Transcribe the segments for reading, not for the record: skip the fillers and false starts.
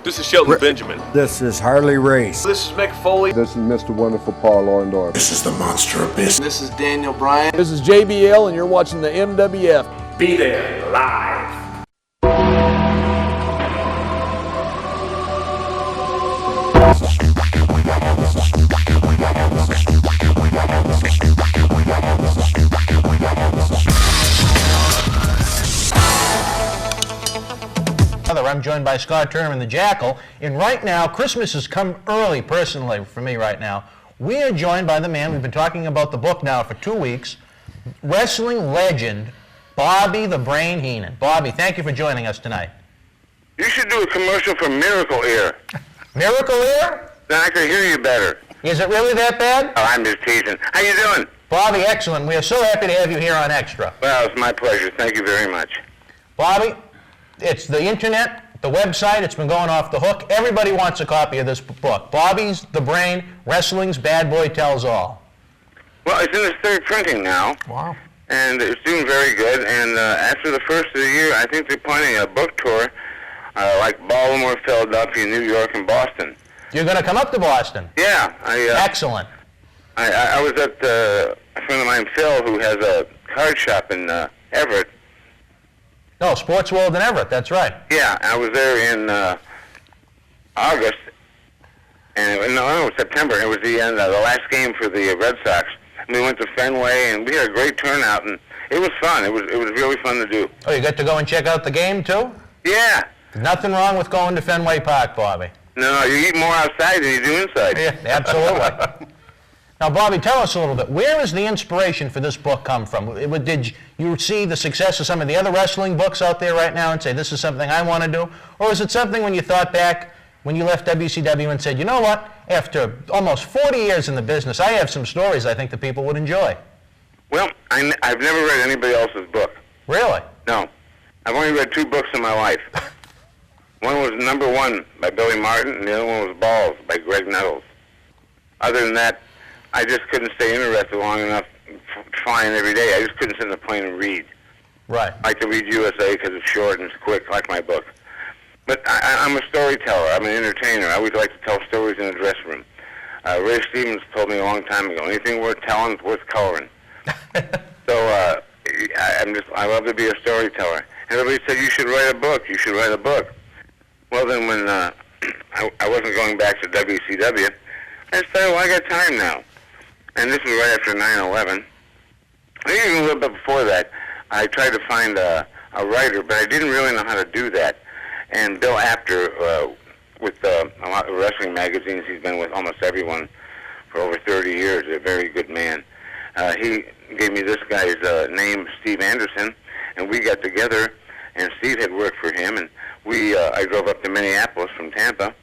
This is Shelton Benjamin. This is Harley Race. This is Mick Foley. This is Mr. Wonderful Paul Orndorff. This is the Monster Abyss. This is Daniel Bryan. This is JBL, and you're watching the MWF. Be there, live. I'm joined by Scott Turner and the Jackal, and right now, Christmas has come early, personally, for me right now. We are joined by the man, we've been talking about the book now for 2 weeks, wrestling legend, Bobby the Brain Heenan. Bobby, thank you for joining us tonight. You should do a commercial for Miracle Ear. Miracle Ear? Then I can hear you better. Is it really that bad? Oh, I'm just teasing. How you doing? Bobby, excellent. We are so happy to have you here on Extra. Well, it's my pleasure. Thank you very much. Bobby, it's the internet, the website, it's been going off the hook. Everybody wants a copy of this book. Bobby's the Brain, Wrestling's Bad Boy Tells All. Well, it's in its third printing now. Wow. And it's doing very good. And after the first of the year, I think they're planning a book tour like Baltimore, Philadelphia, New York, and Boston. You're going to come up to Boston? Yeah. Excellent. I was at a friend of mine, Phil, who has a card shop in Everett. No, Sports World in Everett, that's right. Yeah, I was there in August, and it was September. It was the end, the last game for the Red Sox. And we went to Fenway, and we had a great turnout, and it was fun. It was really fun to do. Oh, you got to go and check out the game, too? Yeah. Nothing wrong with going to Fenway Park, Bobby. No, you eat more outside than you do inside. Yeah, absolutely. Now, Bobby, tell us a little bit. Where does the inspiration for this book come from? Did you see the success of some of the other wrestling books out there right now and say, this is something I want to do? Or is it something when you thought back, when you left WCW and said, you know what, after almost 40 years in the business, I have some stories I think that people would enjoy? Well, I've never read anybody else's book. Really? No. I've only read 2 books in my life. One was Number One by Billy Martin, and the other one was Balls by Greg Nettles. Other than that, I just couldn't stay interested long enough flying every day. I just couldn't sit in the plane and read. Right. I like to read USA because it's short and it's quick, like my book. But I'm a storyteller. I'm an entertainer. I always like to tell stories in the dressing room. Ray Stevens told me a long time ago, anything worth telling is worth coloring. So I love to be a storyteller. And everybody said, you should write a book. You should write a book. Well, then when I wasn't going back to WCW, I decided, well, I got time now. And this was right after 9/11. I think even a little bit before that, I tried to find a writer, but I didn't really know how to do that. And Bill Apter, with a lot of wrestling magazines, he's been with almost everyone for over 30 years, a very good man. He gave me this guy's name, Steve Anderson, and we got together, and Steve had worked for him, and I drove up to Minneapolis from Tampa,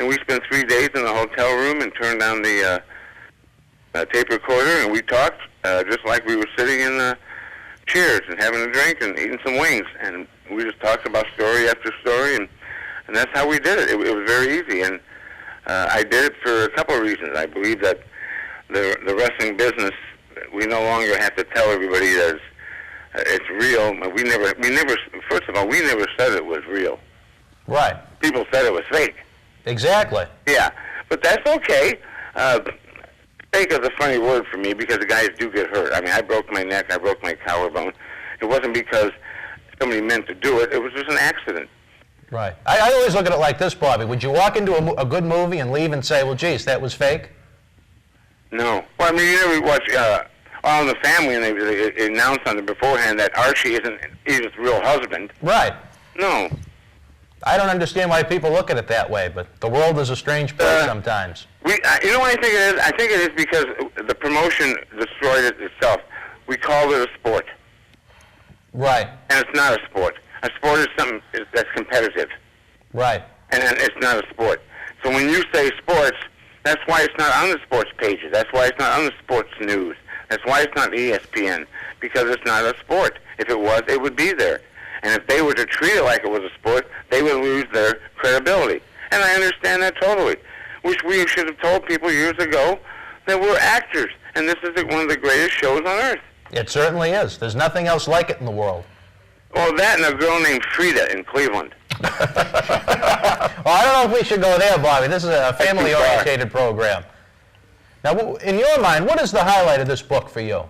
and we spent 3 days in the hotel room and turned down the tape recorder, and we talked just like we were sitting in chairs and having a drink and eating some wings, and we just talked about story after story, and that's how we did it. It was very easy, and I did it for a couple of reasons. I believe that the wrestling business, we no longer have to tell everybody that it's real. We never. First of all, we never said it was real. Right. People said it was fake. Exactly. Yeah, but that's okay. Fake is a funny word for me because the guys do get hurt. I mean, I broke my neck, I broke my collarbone. It wasn't because somebody meant to do it. It was just an accident. Right. I always look at it like this, Bobby. Would you walk into a good movie and leave and say, well, geez, that was fake? No. Well, I mean, you never watch All in the Family, and they announced on it beforehand that Archie isn't Edith's real husband. Right. No. I don't understand why people look at it that way, but the world is a strange place sometimes. You know what I think it is? I think it is because the promotion destroyed it itself. We called it a sport. Right. And it's not a sport. A sport is something that's competitive. Right. And it's not a sport. So when you say sports, that's why it's not on the sports pages. That's why it's not on the sports news. That's why it's not ESPN, because it's not a sport. If it was, it would be there. And if they were to treat it like it was a sport, they would lose their credibility. And I understand that totally. Which we should have told people years ago that we're actors, and this is one of the greatest shows on earth. It certainly is. There's nothing else like it in the world. Well, that and a girl named Frida in Cleveland. Well, I don't know if we should go there, Bobby. This is a family-orientated program. Now, in your mind, what is the highlight of this book for you?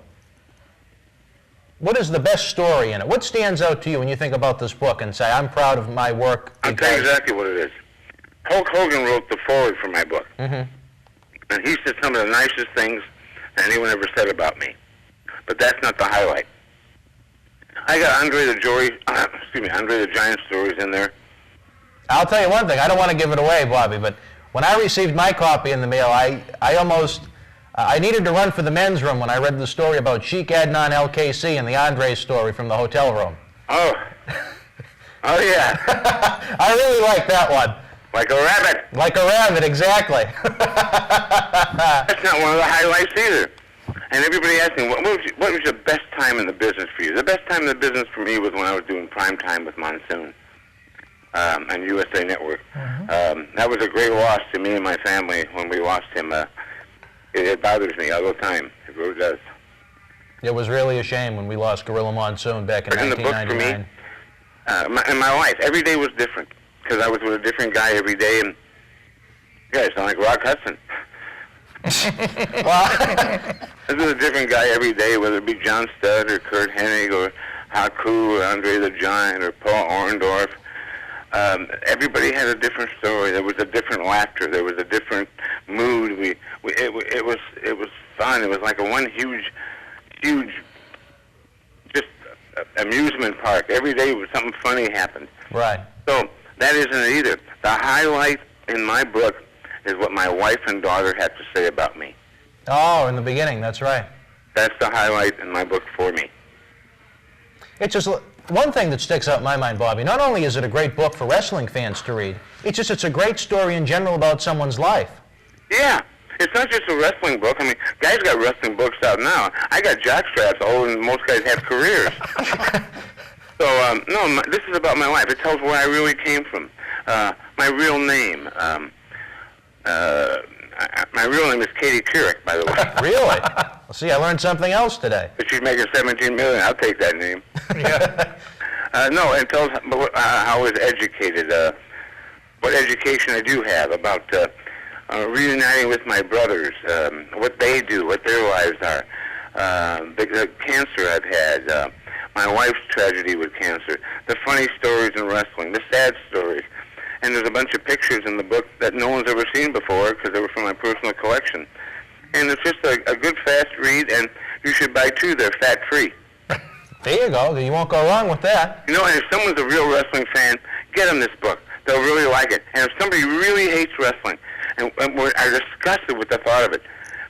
What is the best story in it? What stands out to you when you think about this book and say, I'm proud of my work? I'll tell you exactly what it is. Hulk Hogan wrote the foreword for my book. Mm-hmm. And he said some of the nicest things anyone ever said about me. But that's not the highlight. I got Andre the Giant stories in there. I'll tell you one thing. I don't want to give it away, Bobby, but when I received my copy in the mail, I needed to run for the men's room when I read the story about Sheik Adnan LKC and the Andre story from the hotel room. Oh. Oh, yeah. I really like that one. Like a rabbit. Like a rabbit, exactly. That's not one of the highlights either. And everybody asked me, what was your best time in the business for you? The best time in the business for me was when I was doing Prime Time with Monsoon on USA Network. Mm-hmm. That was a great loss to me and my family when we lost him. It bothers me all the time. It really does. It was really a shame when we lost Gorilla Monsoon back in 1999. In the book for me, in my life, every day was different because I was with a different guy every day, and you guys sound like Rock Hudson. This is a different guy every day, whether it be John Studd or Kurt Hennig or Haku or Andre the Giant or Paul Orndorff. Everybody had a different story. There was a different laughter. There was a different mood. It was fun. It was like one huge, just amusement park. Every day something funny happened. Right. So that isn't it either. The highlight in my book is what my wife and daughter had to say about me. Oh, in the beginning, that's right. That's the highlight in my book for me. It's just one thing that sticks out in my mind, Bobby. Not only is it a great book for wrestling fans to read, it's a great story in general about someone's life. Yeah. It's not just a wrestling book. I mean, guys got wrestling books out now. I got jockstraps older than most guys have careers. So, no, this is about my life. It tells where I really came from. My real name. My real name is Katie Couric, by the way. Really? Well, see, I learned something else today. If she's making $17 million, I'll take that name. Yeah. No, it tells how I was educated, what education I do have, about reuniting with my brothers, what they do, what their lives are, the cancer I've had, my wife's tragedy with cancer, the funny stories in wrestling, the sad stories. And there's a bunch of pictures in the book that no one's ever seen before because they were from my personal collection. And it's just a good, fast read, and you should buy two. They're fat-free. There you go. You won't go wrong with that. You know, and if someone's a real wrestling fan, get them this book. They'll really like it. And if somebody really hates wrestling and are disgusted with the thought of it,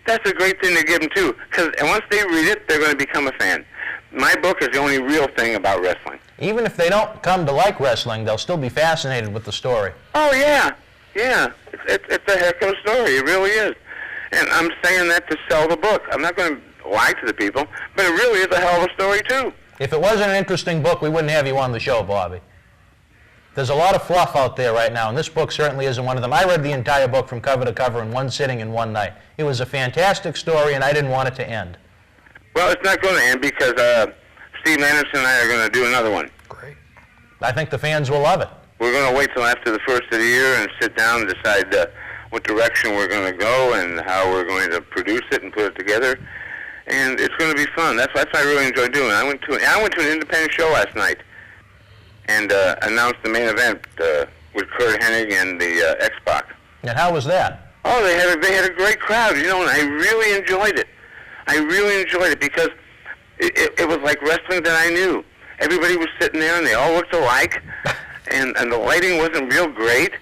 that's a great thing to give them, too. Because once they read it, they're going to become a fan. My book is the only real thing about wrestling. Even if they don't come to like wrestling, they'll still be fascinated with the story. Oh, yeah. Yeah. It's a heck of a story. It really is. And I'm saying that to sell the book. I'm not going to lie to the people, but it really is a hell of a story, too. If it wasn't an interesting book, we wouldn't have you on the show, Bobby. There's a lot of fluff out there right now, and this book certainly isn't one of them. I read the entire book from cover to cover in one sitting in one night. It was a fantastic story, and I didn't want it to end. Well, it's not going to end because Steve Anderson and I are going to do another one. Great. I think the fans will love it. We're going to wait till after the first of the year and sit down and decide what direction we're going to go and how we're going to produce it and put it together. And it's going to be fun. That's what I really enjoy doing. I went to an independent show last night and announced the main event with Kurt Hennig and the X-Pac. And how was that? Oh, they had a great crowd, you know, and I really enjoyed it. I really enjoyed it because it was like wrestling that I knew. Everybody was sitting there and they all looked alike, and the lighting wasn't real great,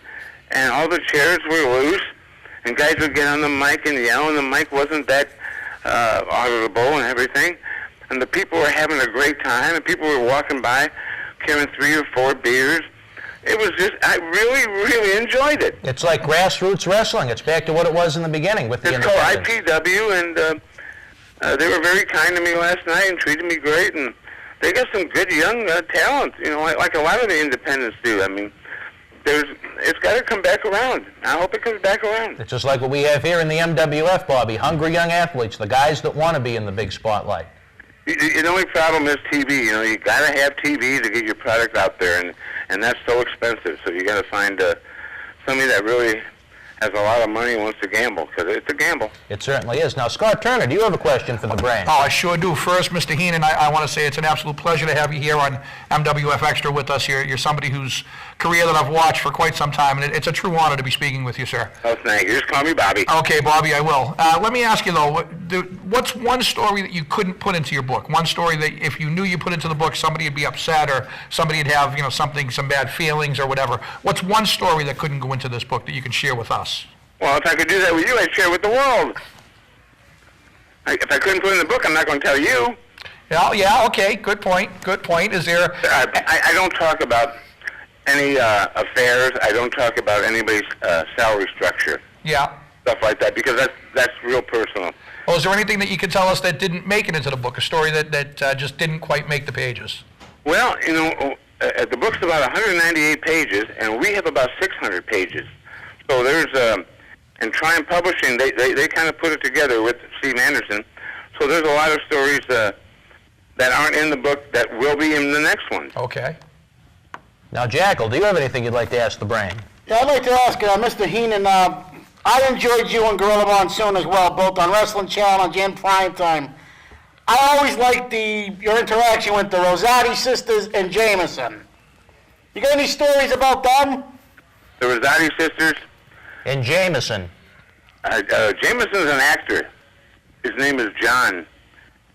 and all the chairs were loose, and guys would get on the mic and yell, and the mic wasn't that audible and everything, and the people were having a great time, and people were walking by carrying 3 or 4 beers. It was just, I really, really enjoyed it. It's like grassroots wrestling. It's back to what it was in the beginning with the independents. It's called IPW, and they were very kind to me last night and treated me great, and they got some good young talent, you know, like a lot of the independents do. I mean, it's got to come back around. I hope it comes back around. It's just like what we have here in the MWF, Bobby. Hungry young athletes, the guys that want to be in the big spotlight. The only problem is TV. You know, you got to have TV to get your product out there, and that's so expensive. So you got to find somebody that really has a lot of money and wants to gamble, because it's a gamble. It certainly is. Now, Scott Turner, do you have a question for the brain? Oh, I sure do. First, Mr. Heenan, I want to say it's an absolute pleasure to have you here on MWF Extra with us here. You're somebody whose career that I've watched for quite some time, and it's a true honor to be speaking with you, sir. Oh, thank you. Just call me Bobby. Okay, Bobby, I will. Let me ask you, though, what's one story that you couldn't put into your book? One story that if you knew you put into the book, somebody would be upset, or somebody would have, some bad feelings or whatever. What's one story that couldn't go into this book that you can share with us? Well, if I could do that with you, I'd share it with the world. If I couldn't put it in the book, I'm not going to tell you. Yeah, okay, good point. Is there... I don't talk about any affairs. I don't talk about anybody's salary structure. Yeah. Stuff like that, because that's real personal. Well, is there anything that you could tell us that didn't make it into the book, a story that just didn't quite make the pages? Well, the book's about 198 pages, and we have about 600 pages. So there's... And Triumph Publishing, they kind of put it together with Steve Anderson. So there's a lot of stories that aren't in the book that will be in the next one. Okay. Now, Jackal, do you have anything you'd like to ask the brain? Yeah, I'd like to ask Mr. Heenan, I enjoyed you and Gorilla Monsoon as well, both on Wrestling Challenge and Primetime. I always liked your interaction with the Rosati sisters and Jameson. You got any stories about them? The Rosati sisters? And Jameson. Jameson's an actor. His name is John,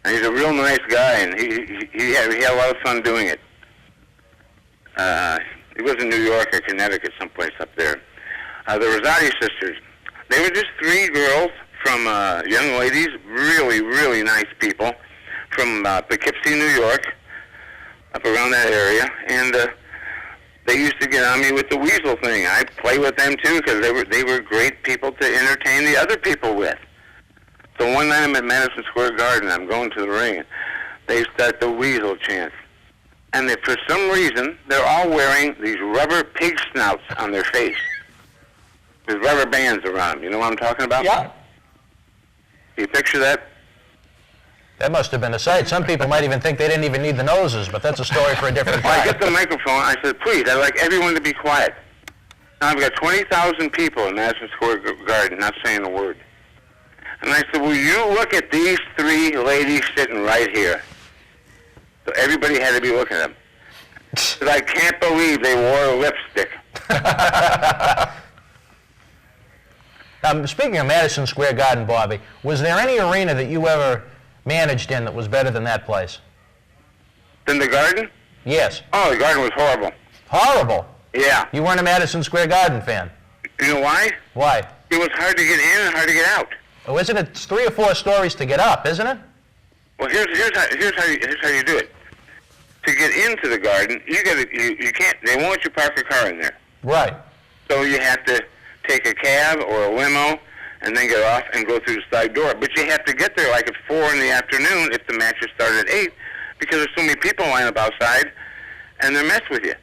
and he's a real nice guy, and he had a lot of fun doing it. He was in New York or Connecticut, someplace up there. The Rosati sisters, they were just three girls from young ladies, really, really nice people, from Poughkeepsie, New York, up around that area, and they used to get on me with the weasel thing. I play with them too, because they were great people to entertain the other people with. So one night I'm at Madison Square Garden, I'm going to the ring, and they start the weasel chant. And for some reason, they're all wearing these rubber pig snouts on their face. There's rubber bands around them. You know what I'm talking about? Yeah. You picture that? That must have been a sight. Some people might even think they didn't even need the noses, but that's a story for a different I time. get the microphone. I said, please, I'd like everyone to be quiet. Now, I've got 20,000 people in Madison Square Garden not saying a word. And I said, will you look at these three ladies sitting right here? So everybody had to be looking at them. Because I can't believe they wore lipstick. Speaking of Madison Square Garden, Bobby, was there any arena that you ever managed in that was better than that place? In the Garden? Yes. Oh, the Garden was horrible. Horrible? Yeah. You weren't a Madison Square Garden fan? You know why? Why? It was hard to get in and hard to get out. Oh, isn't it 3 or 4 stories to get up, isn't it? Well, here's how you do it. To get into the Garden, you can't. They won't let you park a car in there. Right. So you have to take a cab or a limo and then get off and go through the side door. But you have to get there like at 4 in the afternoon if the matches start at 8, because there's so many people line up outside and they're mess with you.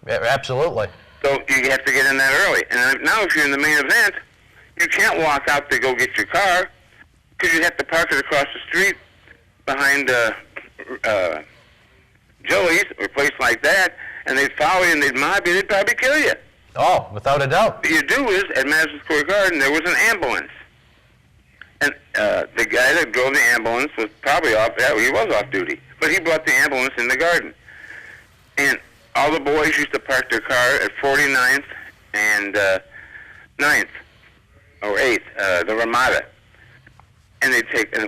Yeah, absolutely. So you have to get in that early. And now if you're in the main event, you can't walk out to go get your car, because you have to park it across the street behind Joey's or a place like that, and they'd follow you and they'd mob you, they'd probably kill you. Oh, without a doubt. What you do is, at Madison Square Garden, there was an ambulance. And the guy that drove the ambulance was probably off, he was off duty, but he brought the ambulance in the Garden. And all the boys used to park their car at 49th and 9th, or 8th, the Ramada. And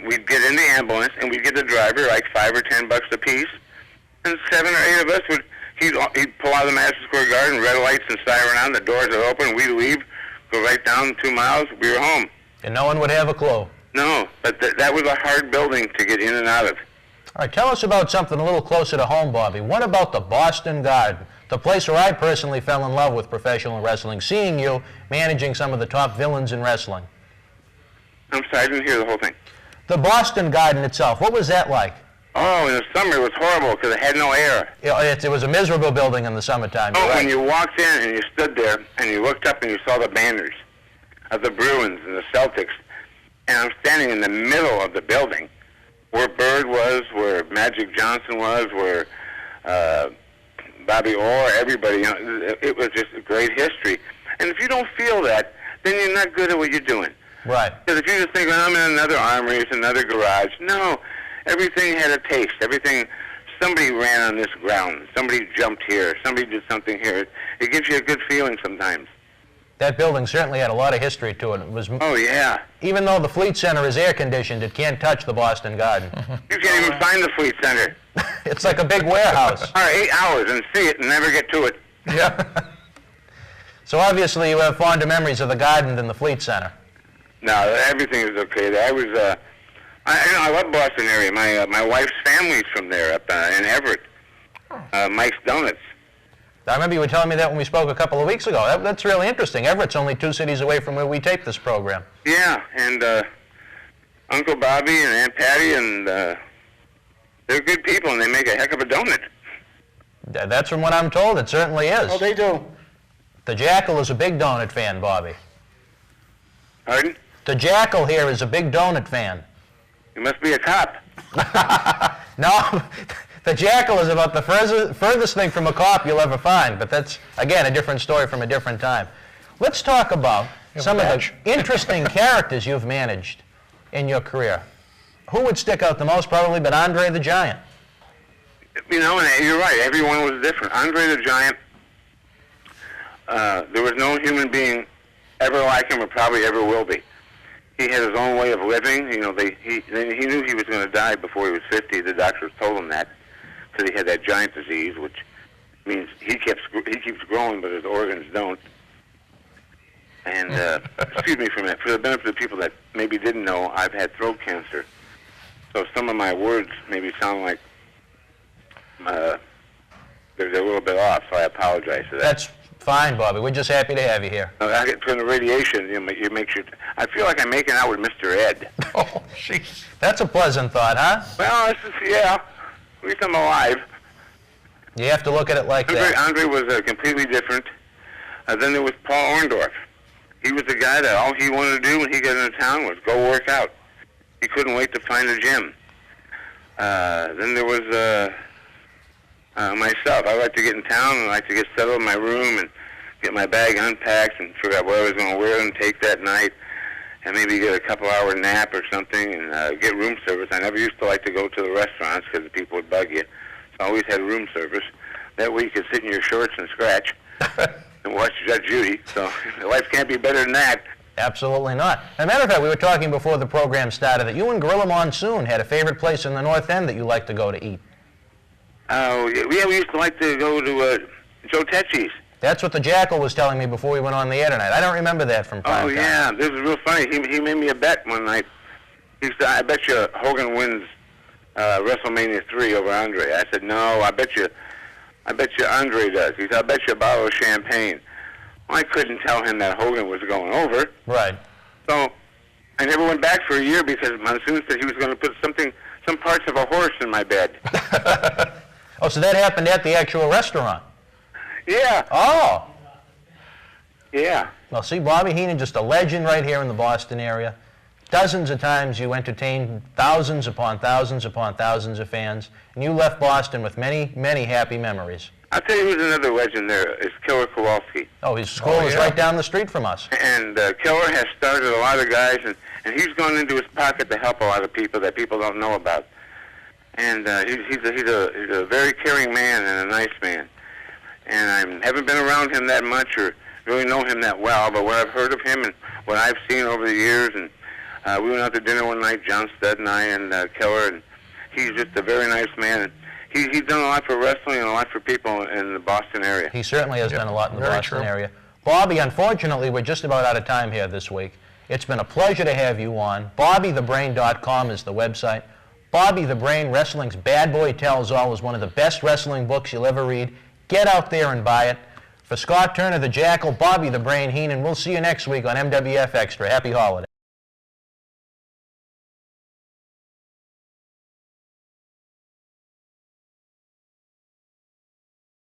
we'd get in the ambulance, and we'd get the driver like $5 or $10 a piece, and 7 or 8 of us he'd pull out of the Madison Square Garden, red lights and siren on, the doors would open, we'd leave, go right down 2 miles, we were home. And no one would have a clue. No, but that was a hard building to get in and out of. All right, tell us about something a little closer to home, Bobby. What about the Boston Garden, the place where I personally fell in love with professional wrestling, seeing you managing some of the top villains in wrestling? I'm sorry, I didn't hear the whole thing. The Boston Garden itself, what was that like? Oh, in the summer it was horrible because it had no air. It was a miserable building in the summertime. Oh, right. when you walked in and you stood there and you looked up and you saw the banners of the Bruins and the Celtics, and I'm standing in the middle of the building where Bird was, where Magic Johnson was, where Bobby Orr, everybody, it was just a great history. And if you don't feel that, then you're not good at what you're doing. Right. Because if you just think, I'm in another armory, it's another garage. No, everything had a taste. Everything, somebody ran on this ground. Somebody jumped here. Somebody did something here. It gives you a good feeling sometimes. That building certainly had a lot of history to it. It was, Oh, yeah. even though the Fleet Center is air-conditioned, it can't touch the Boston Garden. You can't even find the Fleet Center. It's like a big warehouse. All right, 8 hours and see it and never get to it. Yeah. So obviously you have fonder memories of the Garden than the Fleet Center. No, everything is okay there. I love Boston area. My wife's family's from there up in Everett. Mike's Donuts. I remember you were telling me that when we spoke a couple of weeks ago. That's really interesting. Everett's only 2 cities away from where we tape this program. Yeah, and Uncle Bobby and Aunt Patty, and they're good people, and they make a heck of a donut. That's from what I'm told. It certainly is. Oh, they do. The Jackal is a big donut fan, Bobby. Pardon? The Jackal here is a big donut fan. You must be a cop. No, the Jackal is about the furthest thing from a cop you'll ever find, but that's, again, a different story from a different time. Let's talk about some of the interesting characters you've managed in your career. Who would stick out the most? Probably but Andre the Giant. You know, and you're right. Everyone was different. Andre the Giant, there was no human being ever like him or probably ever will be. He had his own way of living. You know, he knew he was going to die before he was 50. The doctors told him that because he had that giant disease, which means he keeps growing, but his organs don't. And excuse me for a minute. For the benefit of people that maybe didn't know, I've had throat cancer, so some of my words maybe sound like they're a little bit off. So I apologize for that. That's fine, Bobby. We're just happy to have you here. I get from the radiation. You make you. I feel like I'm making out with Mr. Ed. Oh, jeez. That's a pleasant thought, huh? Well, yeah. At least I'm alive. You have to look at it like that. Andre was completely different. Then there was Paul Orndorff. He was the guy that all he wanted to do when he got into town was go work out. He couldn't wait to find a gym. Then there was myself. I like to get in town and I like to get settled in my room and get my bag unpacked and figure out what I was going to wear and take that night, and maybe get a couple-hour nap or something and get room service. I never used to like to go to the restaurants because the people would bug you. So I always had room service. That way you could sit in your shorts and scratch and watch Judge Judy. So life can't be better than that. Absolutely not. As a matter of fact, we were talking before the program started that you and Gorilla Monsoon had a favorite place in the North End that you like to go to eat. Oh, yeah, we used to like to go to Joe Tetchy's. That's what the Jackal was telling me before we went on the air tonight. I don't remember that from prime time. Yeah, this is real funny. He made me a bet one night. He said, I bet you Hogan wins WrestleMania 3 over Andre. I said, no, I bet you Andre does. He said, I bet you a bottle of champagne. Well, I couldn't tell him that Hogan was going over. Right. So I never went back for a year because Monsoon said he was going to put some parts of a horse in my bed. Oh, so that happened at the actual restaurant? Yeah. Oh. Yeah. Well, see, Bobby Heenan, just a legend right here in the Boston area. Dozens of times you entertained thousands upon thousands upon thousands of fans, and you left Boston with many, many happy memories. I'll tell you who's another legend there is Killer Kowalski. Oh, his school is right down the street from us. And Killer has started a lot of guys, and he's gone into his pocket to help a lot of people that people don't know about. And he's a very caring man and a nice man. And I haven't been around him that much or really know him that well, but what I've heard of him and what I've seen over the years, and we went out to dinner one night, John Studd and I and Killer, and he's just a very nice man. And he's done a lot for wrestling and a lot for people in the Boston area. He certainly has done a lot in the very Boston true. area. Bobby, unfortunately, we're just about out of time here this week. It's been a pleasure to have you on. BobbyTheBrain.com is the website. Bobby the Brain, Wrestling's Bad Boy Tells All, is one of the best wrestling books you'll ever read. Get out there and buy it. For Scott Turner, the Jackal, Bobby the Brain Heenan, we'll see you next week on MWF Extra. Happy holidays.